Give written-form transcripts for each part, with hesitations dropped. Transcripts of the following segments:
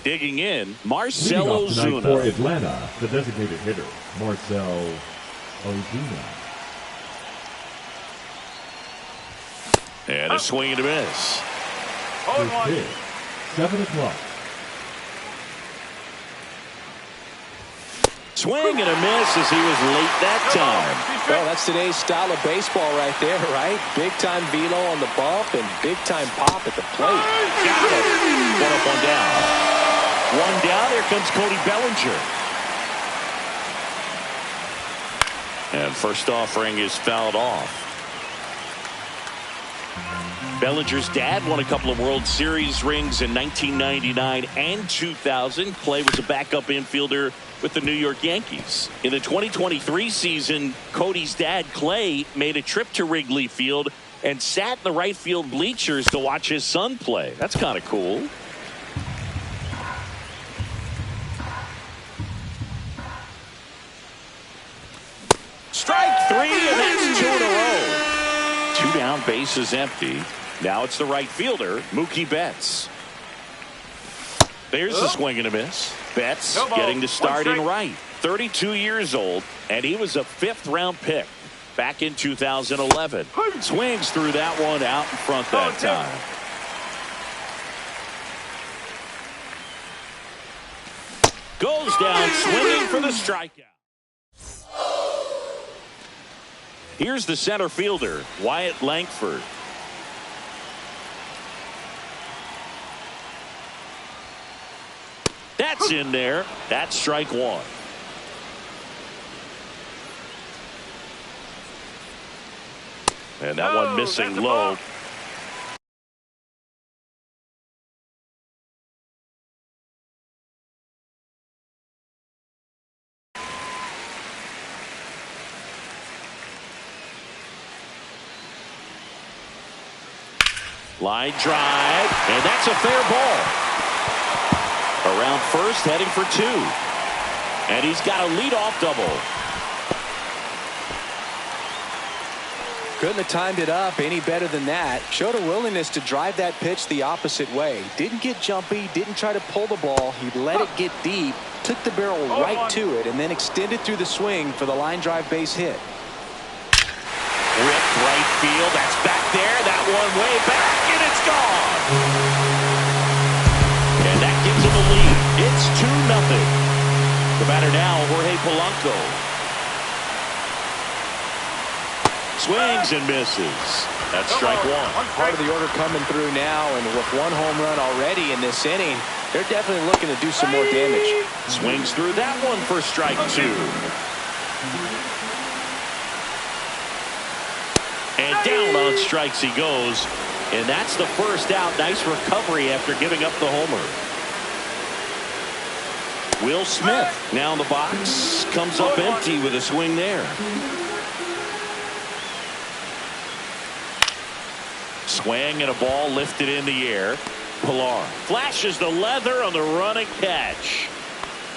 Digging in, Leading Marcell off tonight for Ozuna. Atlanta, the designated hitter, Marcell Ozuna. And a swing and a miss. First pitch, 7 o'clock. Swing and a miss as he was late that time. Well, that's today's style of baseball right there, right? Big-time velo on the bump and big-time pop at the plate. Got it. One up, one down. One down. Here comes Cody Bellinger. And first offering is fouled off. Bellinger's dad won a couple of World Series rings in 1999 and 2000. Clay was a backup infielder with the New York Yankees. In the 2023 season, Cody's dad, Clay, made a trip to Wrigley Field and sat in the right field bleachers to watch his son play. That's kind of cool. Strike three, and that's 2 in a row. 2 down, base is empty. Now it's the right fielder, Mookie Betts. There's the swing and a miss. Betts getting to start in right. 32 years old, and he was a 5th-round pick back in 2011. Swings through that one out in front that time. Goes down swinging for the strikeout. Here's the center fielder, Wyatt Langford. That's in there. That's strike one. And that one missing low. Line drive, and that's a fair ball. Around first, heading for 2. And he's got a leadoff double. Couldn't have timed it up any better than that. Showed a willingness to drive that pitch the opposite way. Didn't get jumpy, didn't try to pull the ball. He let it get deep, took the barrel right to it, and then extended through the swing for the line drive base hit. Ripped right field. That's back there. That one way back, and it's gone. And that gives him a lead. It's 2-0. The batter now, Jorge Polanco. Swings and misses. That's strike one. Part of the order coming through now, and with 1 home run already in this inning, they're definitely looking to do some more damage. Swings through that one for strike 2. And down on strikes he goes. And that's the first out. Nice recovery after giving up the homer. Will Smith now in the box. Comes up empty with a swing there. Swing and a ball lifted in the air. Pilar flashes the leather on the running catch.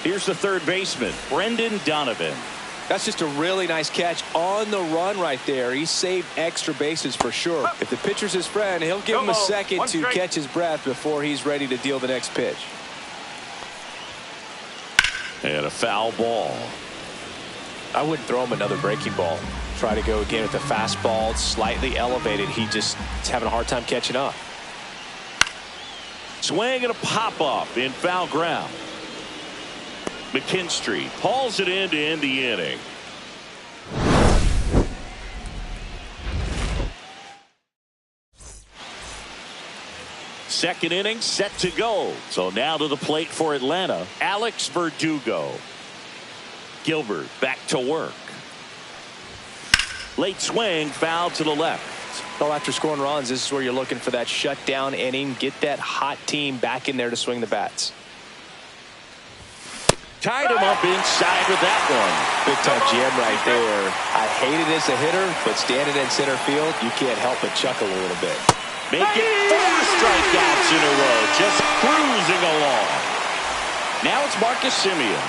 Here's the third baseman, Brendan Donovan. That's just a really nice catch on the run right there. He saved extra bases for sure. If the pitcher's his friend, he'll give him a second to catch his breath before he's ready to deal the next pitch. And a foul ball. I wouldn't throw him another breaking ball. Try to go again with the fastball, slightly elevated. He's having a hard time catching up. Swing and a pop-up in foul ground. McKinstry hauls it in to end the inning. Second inning set to go. So now to the plate for Atlanta, Alex Verdugo. Gilbert back to work. Late swing, foul to the left. Well, after scoring runs, this is where you're looking for that shutdown inning. Get that hot team back in there to swing the bats. Tied him up inside with that one. Big time jam right there. I hate it as a hitter, but standing in center field, you can't help but chuckle a little bit. Make it 4 strikeouts in a row, just cruising along. Now it's Marcus Semien.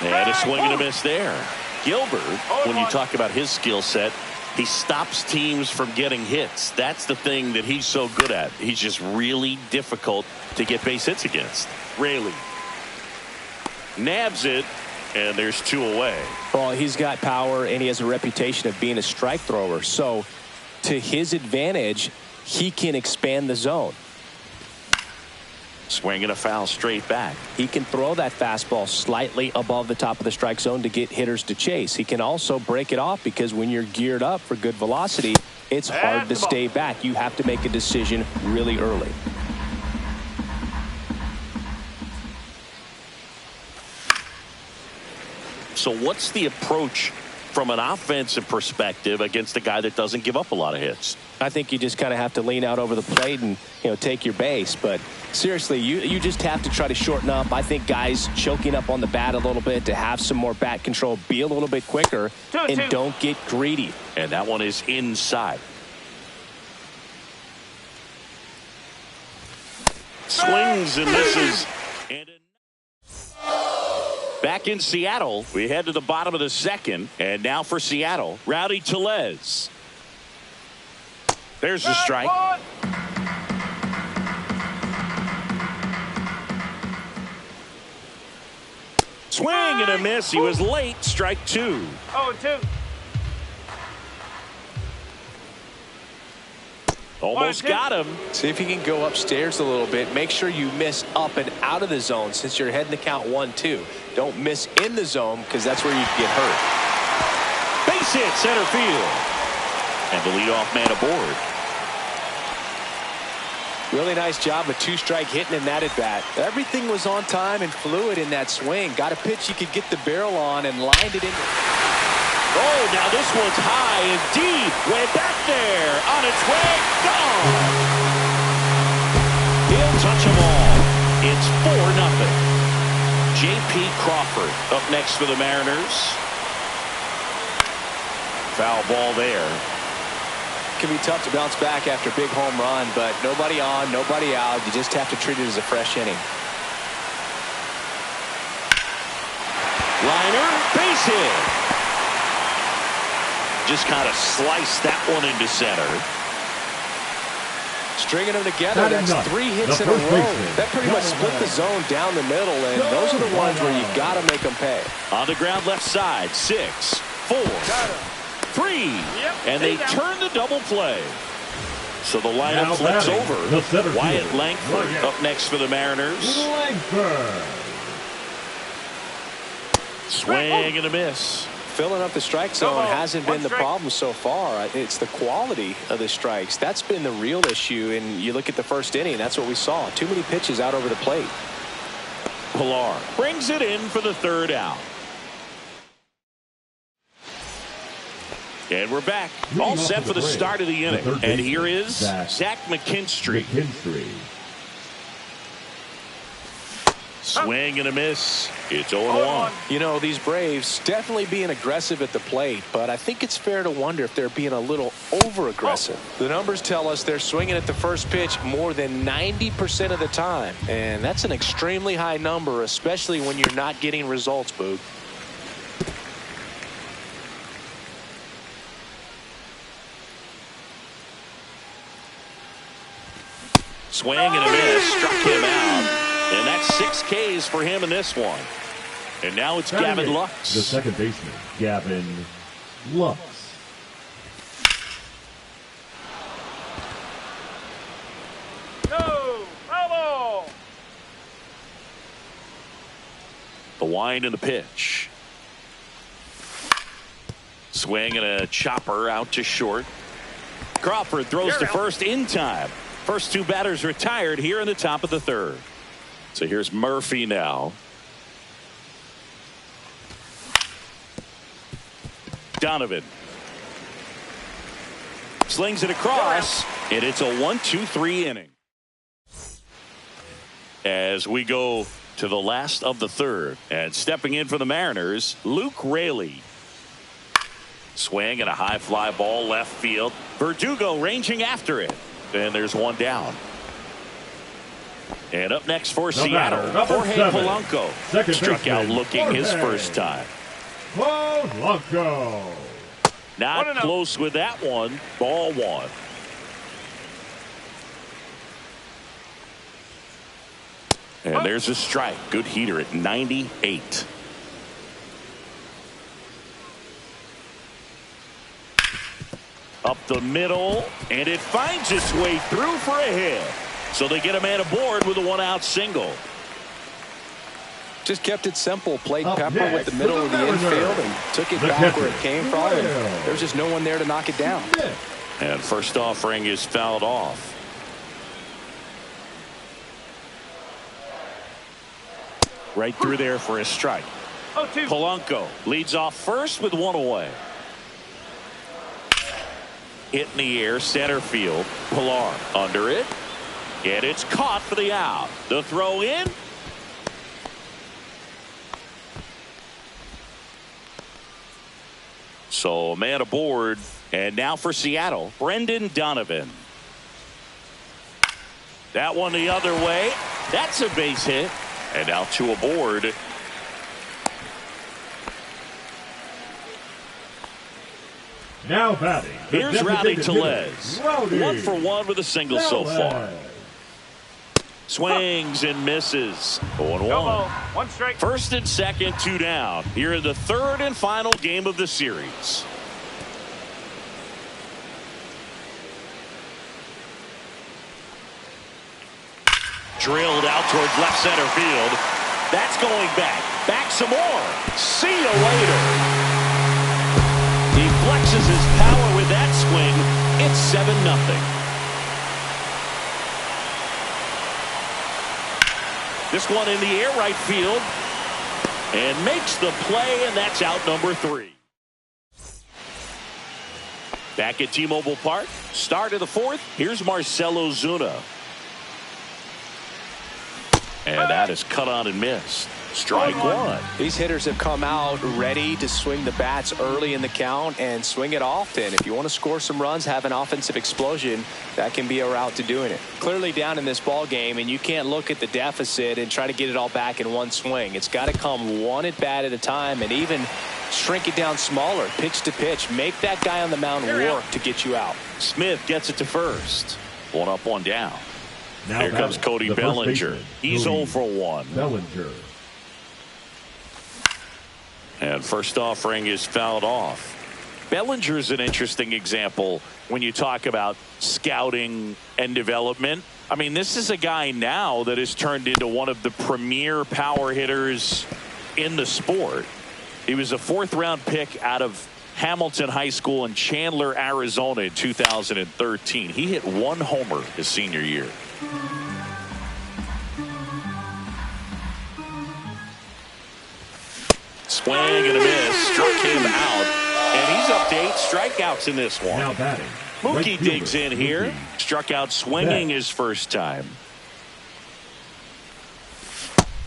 And a swing and a miss there. Gilbert, when you talk about his skill set, He stops teams from getting hits. That's the thing that he's so good at. He's just really difficult to get base hits against. Raley nabs it, and there's 2 away. Well, he's got power, and he has a reputation of being a strike thrower. So to his advantage, he can expand the zone. Swinging a foul straight back. He can throw that fastball slightly above the top of the strike zone to get hitters to chase. He can also break it off because when you're geared up for good velocity, it's hard to stay back. You have to make a decision really early. So what's the approach from an offensive perspective against a guy that doesn't give up a lot of hits? I think you just kind of have to lean out over the plate and, take your base. But seriously, you just have to try to shorten up. I think guys choking up on the bat a little bit to have some more bat control, be a little bit quicker, and don't get greedy. And that one is inside. Swings and misses. And back in Seattle, we head to the bottom of the second. And now for Seattle, Rowdy Tellez. There's the strike. Swing and a miss. He was late. Strike 2. 0-2. Almost got him. See if you can go upstairs a little bit. Make sure you miss up and out of the zone since you're heading to count 1-2. Don't miss in the zone because that's where you get hurt. Base hit center field. And the leadoff man aboard. Really nice job of 2-strike hitting in that at bat. Everything was on time and fluid in that swing. Got a pitch you could get the barrel on and lined it in. Oh, now this one's high and deep. Way back there. On its way. Gone. He'll touch them all. It's 4-0. J.P. Crawford up next for the Mariners. Foul ball there. Can be tough to bounce back after a big home run, but nobody on, nobody out. You just have to treat it as a fresh inning. Liner, base hit. Just kind of sliced that one into center. Stringing them together, that's 3 hits in a row. That pretty much split the zone down the middle, and those are the ones where you got to make them pay. On the ground left side, 6, 4, 3, and they turn the double play. So the lineup flips over. Wyatt Langford up next for the Mariners. Swing and a miss. Filling up the strike zone hasn't been the problem so far. It's the quality of the strikes. That's been the real issue. And you look at the first inning, that's what we saw. Too many pitches out over the plate. Pilar brings it in for the 3rd out. And we're back. All set for the start of the inning. And here is Zach McKinstry. Swing and a miss. It's 0-1. These Braves definitely being aggressive at the plate, but I think it's fair to wonder if they're being a little over-aggressive. The numbers tell us they're swinging at the first pitch more than 90% of the time, and that's an extremely high number, especially when you're not getting results, Boog. Swing and a miss. Struck him out. And that's 6 Ks for him in this one. And now it's Gavin Lux. The second baseman, Gavin Lux. No, hello. The wind and the pitch. Swing and a chopper out to short. Crawford throws to first in time. First 2 batters retired here in the top of the 3rd. So here's Murphy now. Donovan slings it across, and it's a 1-2-3 inning. As we go to the last of the 3rd, and stepping in for the Mariners, Luke Raley. Swing and a high fly ball left field. Verdugo ranging after it, and there's 1 down. And up next for Seattle, Jorge Polanco struck out looking his first time. Polanco. Not close with that one. Ball one. And there's a strike. Good heater at 98. Up the middle, and it finds its way through for a hit. So they get a man aboard with a one-out single. Just kept it simple. Played Pepper with the middle of the infield and took it back where it came from. And there's just no one there to knock it down. And first offering is fouled off. Right through there for a strike. Polanco leads off first with one away. Hit in the air, center field. Pilar under it. And it's caught for the out. The throw in. So man aboard. And now for Seattle, Brendan Donovan. That one the other way. That's a base hit. And now two aboard. Now batting. Here's Rowdy Tellez. 1 for 1 with a single so far. Swings and misses. 0-1. One strike. First and second, 2 down. Here in the third and final game of the series. Drilled out towards left center field. That's going back. Back some more. See you later. He flexes his power with that swing. It's 7-0. This one in the air right field. And makes the play, and that's out number 3. Back at T-Mobile Park. Start of the fourth. Here's Marcell Ozuna. And that is cut on and missed. Strike one. These hitters have come out ready to swing the bats early in the count and swing it often. If you want to score some runs, have an offensive explosion, that can be a route to doing it. Clearly down in this ball game, and you can't look at the deficit and try to get it all back in one swing. It's got to come one at bat at a time, and even shrink it down smaller, pitch to pitch. Make that guy on the mound work to get you out. Smith gets it to first. 1 up, 1 down. Now here comes Cody Bellinger. He's 0 for 1. Bellinger. And first offering is fouled off. Bellinger's an interesting example when you talk about scouting and development. I mean, this is a guy now that has turned into one of the premier power hitters in the sport. He was a 4th-round pick out of Hamilton High School in Chandler, Arizona in 2013. He hit 1 homer his senior year. Swing and a miss. Struck him out. And he's up to 8 strikeouts in this one. Now batting. Mookie digs in here. Struck out swinging his first time.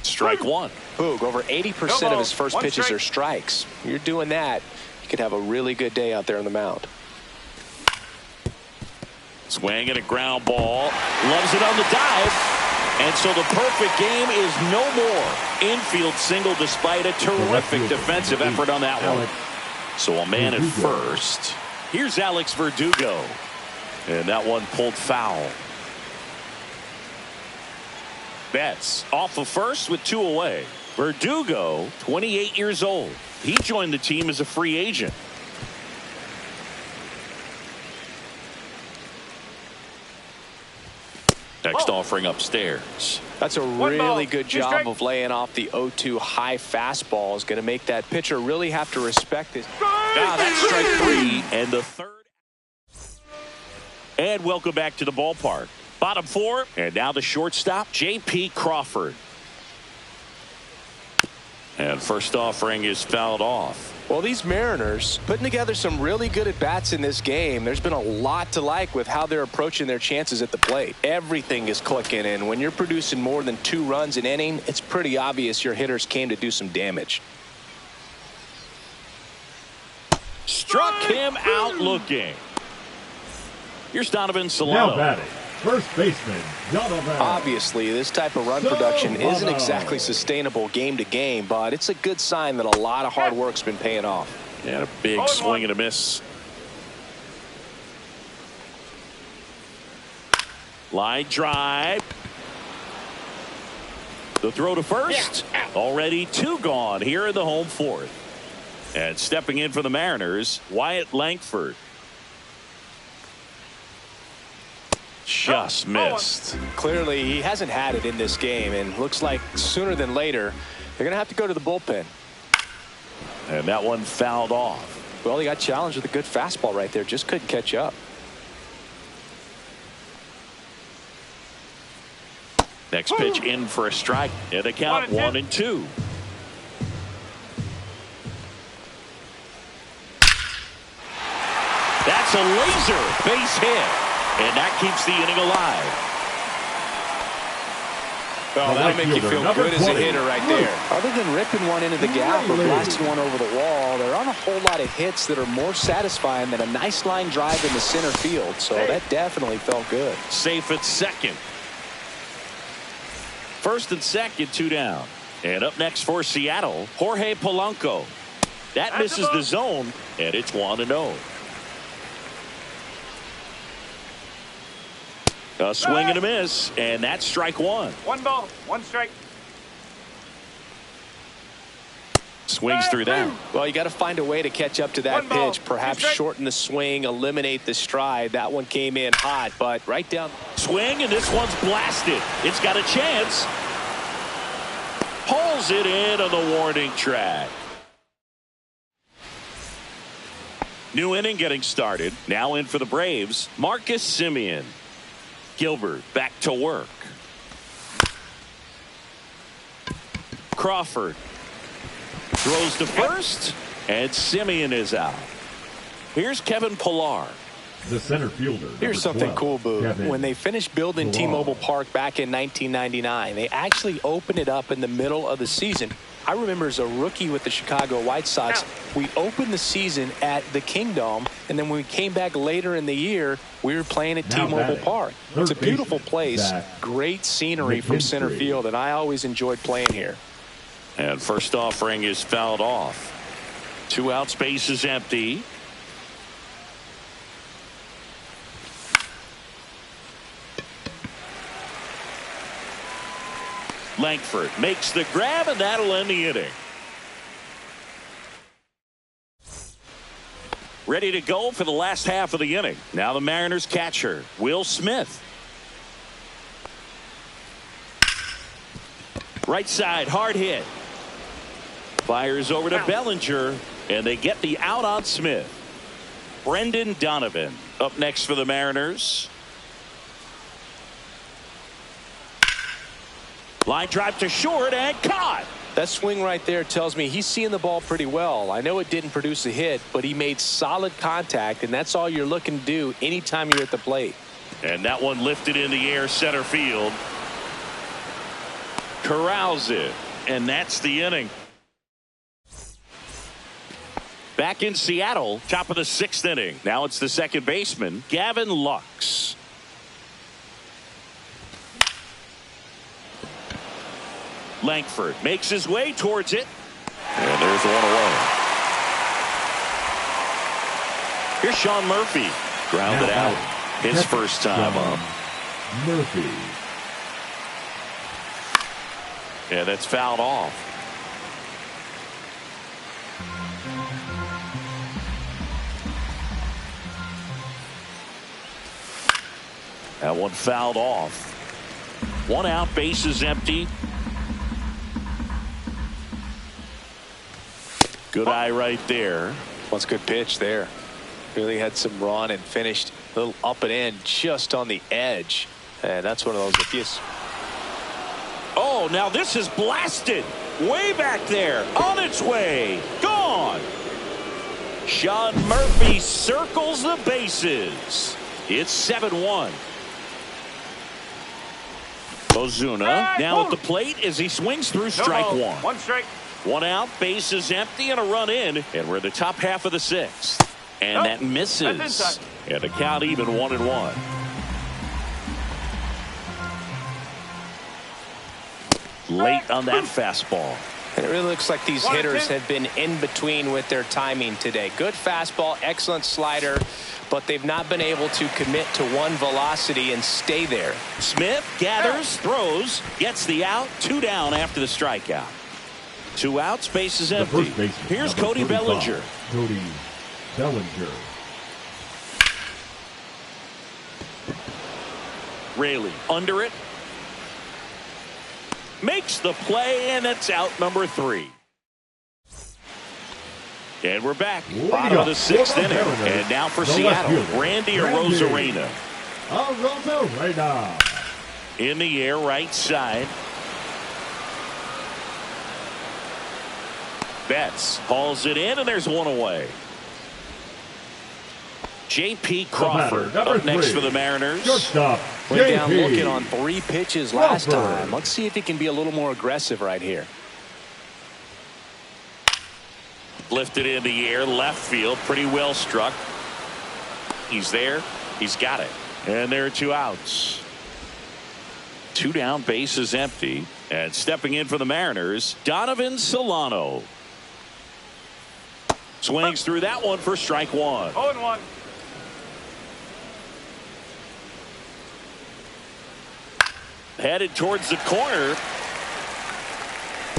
Strike 1. Boog, over 80% of his first pitches are strikes. You're doing that, you could have a really good day out there on the mound. Swing and a ground ball. Loves it on the dive. And so the perfect game is no more. Infield single despite a terrific defensive effort on that one. So a man at first. Here's Alex Verdugo. And that one pulled foul. Betts off of first with 2 away. Verdugo, 28 years old. He joined the team as a free agent. Next offering upstairs. That's a really good job of laying off the 0-2 high fastball. Is going to make that pitcher really have to respect it. Now that's strike 3 and the third. And welcome back to the ballpark. Bottom 4 and now the shortstop J.P. Crawford. And first offering is fouled off. Well, these Mariners putting together some really good at-bats in this game. There's been a lot to like with how they're approaching their chances at the plate. Everything is clicking, and when you're producing more than 2 runs an inning, it's pretty obvious your hitters came to do some damage. Struck him out looking. Here's Donovan Solano. Now batting. First baseman, Donovan. Obviously, this type of run production isn't exactly sustainable game to game, but it's a good sign that a lot of hard work's been paying off. And a big swing and a miss Line drive. The throw to first. Already 2 gone here in the home fourth. And stepping in for the Mariners, Wyatt Langford. Just missed. Clearly, he hasn't had it in this game, and looks like sooner than later, they're going to have to go to the bullpen. And that one fouled off. Well, he got challenged with a good fastball right there. Just couldn't catch up. Next pitch in for a strike. And the count 1-2. That's a laser base hit. And that keeps the inning alive. Well, that'll make you feel good as a hitter right there. Other than ripping one into the gap or blasting one over the wall, there aren't a whole lot of hits that are more satisfying than a nice line drive in the center field. So that definitely felt good. Safe at second. First and second, 2 down. And up next for Seattle, Jorge Polanco. That misses the zone, and it's 1-0. A swing and a miss, and that's strike 1. 1 ball, 1 strike. Swings through that. Well, you got to find a way to catch up to that pitch. Perhaps shorten the swing, eliminate the stride. That one came in hot, but right down. Swing, and this one's blasted. It's got a chance. Pulls it in on the warning track. New inning getting started. Now in for the Braves, Marcus Semien. Gilbert back to work. Crawford throws to first, and Semien is out. Here's Kevin Pillar. The center fielder. Here's something 12, cool, Boo. Kevin When they finished building Pillar. T-Mobile Park back in 1999, they actually opened it up in the middle of the season. I remember as a rookie with the Chicago White Sox, we opened the season at the Kingdome, and then when we came back later in the year, we were playing at T-Mobile Park. It's a beautiful place, great scenery from center field, and I always enjoyed playing here. And first offering is fouled off. 2 out, space is empty. Langford makes the grab, and that'll end the inning. Ready to go for the last half of the inning. Now the Mariners catcher, Will Smith. Right side, hard hit. Fires over to Bellinger, and they get the out on Smith. Brendan Donovan up next for the Mariners. Line drive to short and caught. That swing right there tells me he's seeing the ball pretty well. I know it didn't produce a hit, but he made solid contact, and that's all you're looking to do anytime you're at the plate. And that one lifted in the air center field. Corrals it, and that's the inning. Back in Seattle, top of the 6th inning. Now it's the second baseman, Gavin Lux. Langford makes his way towards it. And there's one away. Here's Sean Murphy. Grounded out. His first time up. Murphy. Yeah, that's fouled off. That one fouled off. 1 out, bases empty. Good eye right there. That's a good pitch there. Really had some run and finished a little up and in just on the edge. And that's one of those. If you... Oh, now this is blasted. Way back there. On its way. Gone. Sean Murphy circles the bases. It's 7-1. Ozuna now at the plate as he swings through strike 1. 1 strike. 1 out, bases empty, and a run in, and we're in the top half of the 6th. And that misses. And the count even 1-1. Late on that fastball. And it really looks like these hitters have been in between with their timing today. Good fastball, excellent slider, but they've not been able to commit to one velocity and stay there. Smith gathers, throws, gets the out, 2 down after the strikeout. 2 outs, base is empty. Here's Cody Bellinger. Cody Bellinger. Raley under it. Makes the play, and it's out number 3. And we're back. Bottom of the 6th inning. And now for Seattle, Randy Arozarena. Arozarena. In the air, right side. Betts hauls it in, and there's 1 away. J.P. Crawford up next for the Mariners. Went down looking on 3 pitches last time. Let's see if he can be a little more aggressive right here. Lifted in the air, left field, pretty well struck. He's there. He's got it. And there are 2 outs. 2 down, base is empty. And stepping in for the Mariners, Donovan Solano. Swings through that one for strike 1. 0-1. Headed towards the corner.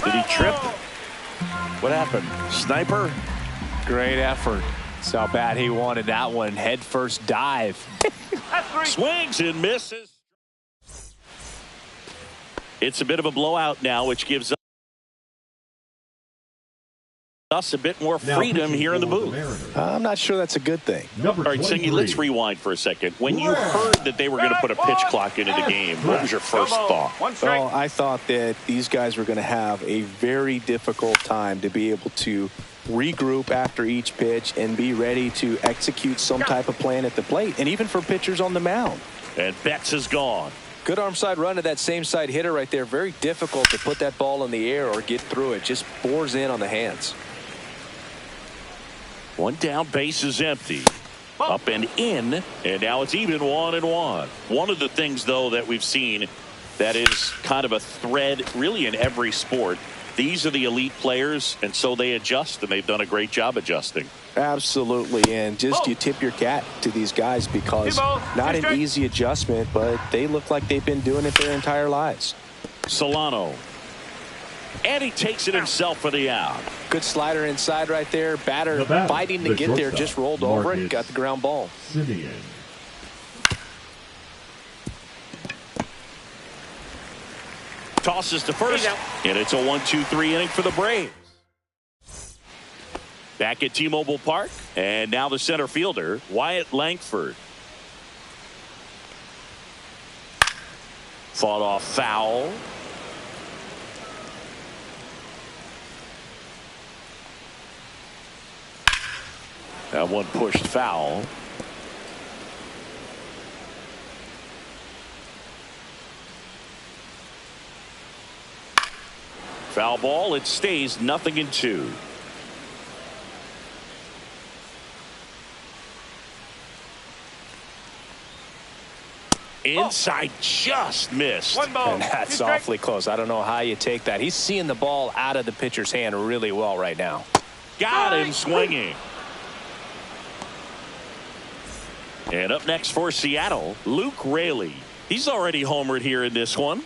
Did he trip? What happened? Sniper? Great effort. That's how bad he wanted that one. Head first dive. Swings and misses. It's a bit of a blowout now, which gives us a bit more freedom here in the booth. I'm not sure that's a good thing. All right, Singy, let's rewind for a second. When you heard that they were going to put a pitch clock into the game, what was your first thought? Well, I thought that these guys were going to have a very difficult time to be able to regroup after each pitch and be ready to execute some type of plan at the plate, and even for pitchers on the mound. And Betts is gone. Good arm side run to that same side hitter right there. Very difficult to put that ball in the air or get through it. Just bores in on the hands. 1 down, base is empty. Up and in, and now it's even 1-1. One of the things, though, that we've seen that is kind of a thread really in every sport, these are the elite players, and so they adjust, and they've done a great job adjusting. Absolutely, and just you tip your cap to these guys because not an easy adjustment, but they look like they've been doing it their entire lives. Solano. And he takes it himself for the out. Good slider inside right there. Batter fighting to get there, just rolled over it, got the ground ball. Simeon. Tosses to first, and it's a 1-2-3 inning for the Braves. Back at T-Mobile Park, and now the center fielder, Wyatt Langford. Fought off foul. That one pushed foul. Foul ball. It stays 0-2. Inside, just missed. One ball. And that's awfully close. I don't know how you take that. He's seeing the ball out of the pitcher's hand really well right now. Got him swinging. And up next for Seattle, Luke Raley. He's already homered here in this one.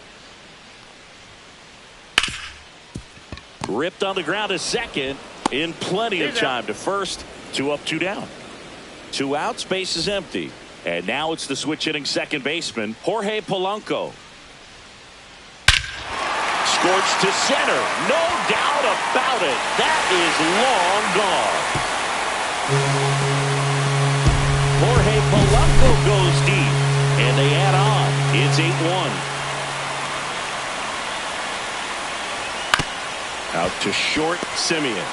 Ripped on the ground to second in plenty of time to first. 2 up, 2 down. 2 outs, base is empty. And now it's the switch hitting second baseman, Jorge Polanco. Scorched to center. No doubt about it. That is long gone. Jorge Polanco goes deep, and they add on. It's 8-1. Out to short, Simeon.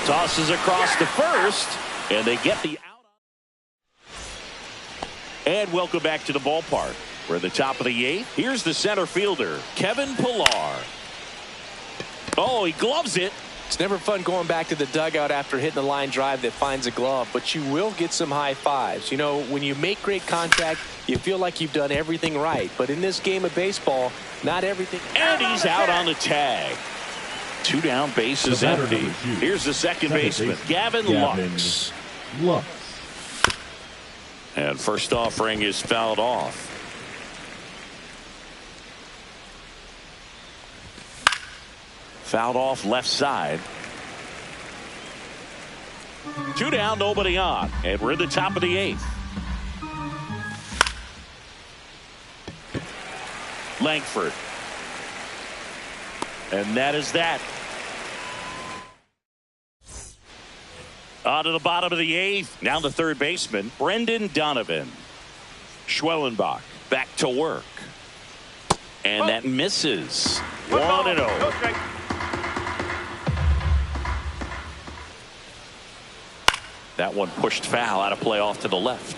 Tosses across to first, and they get the out. And welcome back to the ballpark. We're at the top of the 8th. Here's the center fielder, Kevin Pillar. Oh, he gloves it. It's never fun going back to the dugout after hitting a line drive that finds a glove, but you will get some high fives. You know, when you make great contact, you feel like you've done everything right. But in this game of baseball, not everything. And he's out on the tag. 2 down, bases empty. Here's the second baseman, Gavin Lux. And first offering is fouled off. Fouled off left side. 2 down, nobody on. And we're at the top of the 8th. Langford. And that is that. On to the bottom of the 8th. Now the third baseman, Brendan Donovan. Schwellenbach back to work. And that misses. 1-0. That one pushed foul, out of play off to the left.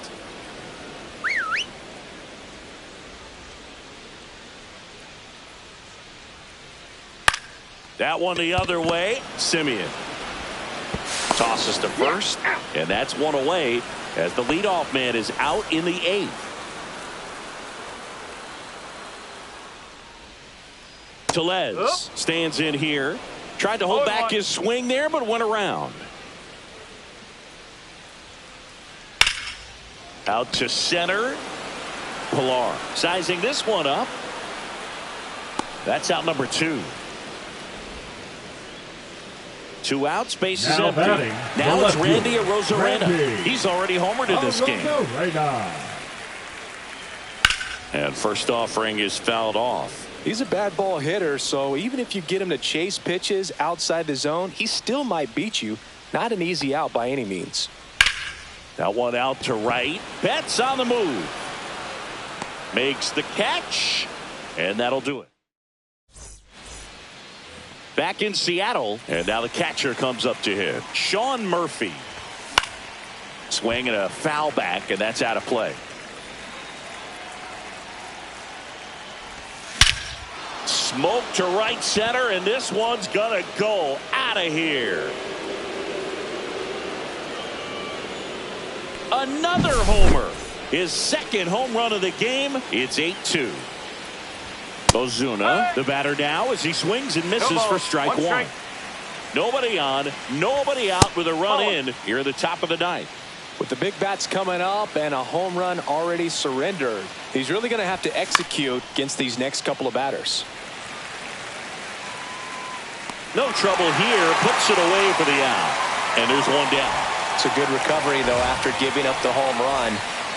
That one the other way. Simeon tosses to first, and that's one away as the leadoff man is out in the 8th. Tellez stands in here. Tried to hold back his swing there, but went around. Out to center. Pilar sizing this one up. That's out number 2. 2 outs, bases empty. Now it's Randy Arozarena. He's already homered in this game. And first offering is fouled off. He's a bad ball hitter, so even if you get him to chase pitches outside the zone, he still might beat you. Not an easy out by any means. That one out to right. Betts on the move. Makes the catch. And that'll do it. Back in Seattle. And now the catcher comes up to hit. Sean Murphy. Swinging a foul back, and that's out of play. Smoke to right center, and this one's gonna go out of here. Another homer. His second home run of the game. It's 8-2. Ozuna, the batter now, as he swings and misses for strike one. Nobody on, nobody out with a run in here at the top of the 9th. With the big bats coming up and a home run already surrendered, he's really going to have to execute against these next couple of batters. No trouble here. Puts it away for the out. And there's one down. It's a good recovery, though, after giving up the home run.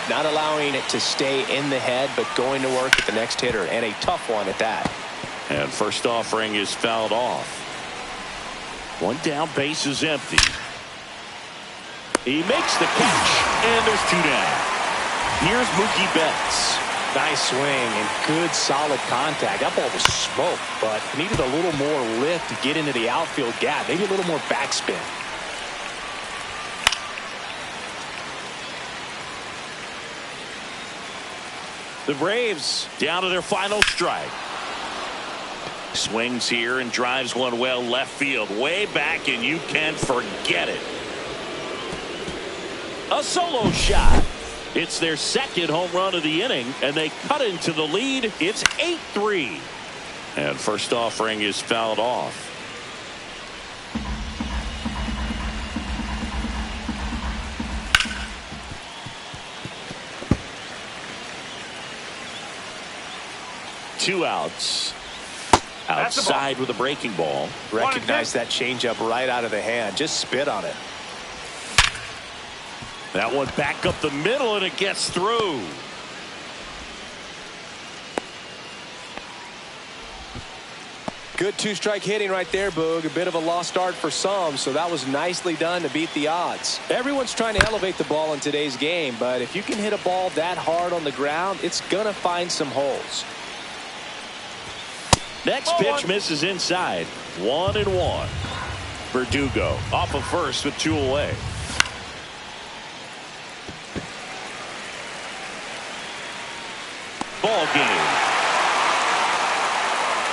Not allowing it to stay in the head, but going to work at the next hitter, and a tough one at that. And first offering is fouled off. 1 down, base is empty. He makes the catch, and there's 2 down. Here's Mookie Betts. Nice swing and good solid contact. That ball was smoked, but needed a little more lift to get into the outfield gap. Maybe a little more backspin. The Braves down to their final strike. Swings here and drives one well left field, way back, and you can forget it. A solo shot. It's their second home run of the inning, and they cut into the lead. It's 8-3. And first offering is fouled off. Two outs. Outside with a breaking ball. Recognize that changeup right out of the hand. Just spit on it. That one back up the middle, and it gets through. Good 2-strike hitting right there, Boog. A bit of a lost start for some, so that was nicely done to beat the odds. Everyone's trying to elevate the ball in today's game, but if you can hit a ball that hard on the ground, it's going to find some holes. Next pitch misses inside. 1-1. Verdugo off of first with 2 away. Ball game.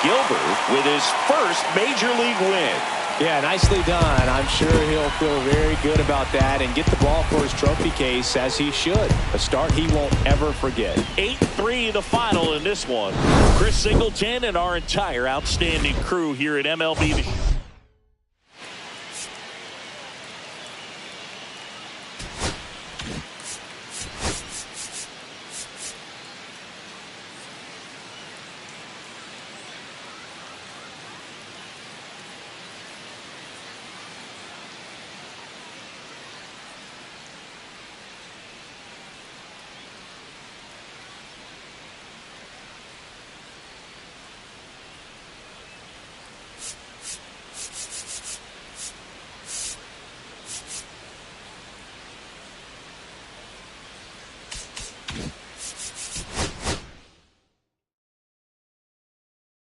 Gilbert with his first major league win. Yeah, nicely done. I'm sure he'll feel very good about that and get the ball for his trophy case, as he should. A start he won't ever forget. 8-3 the final in this one. Chris Singleton and our entire outstanding crew here at MLB.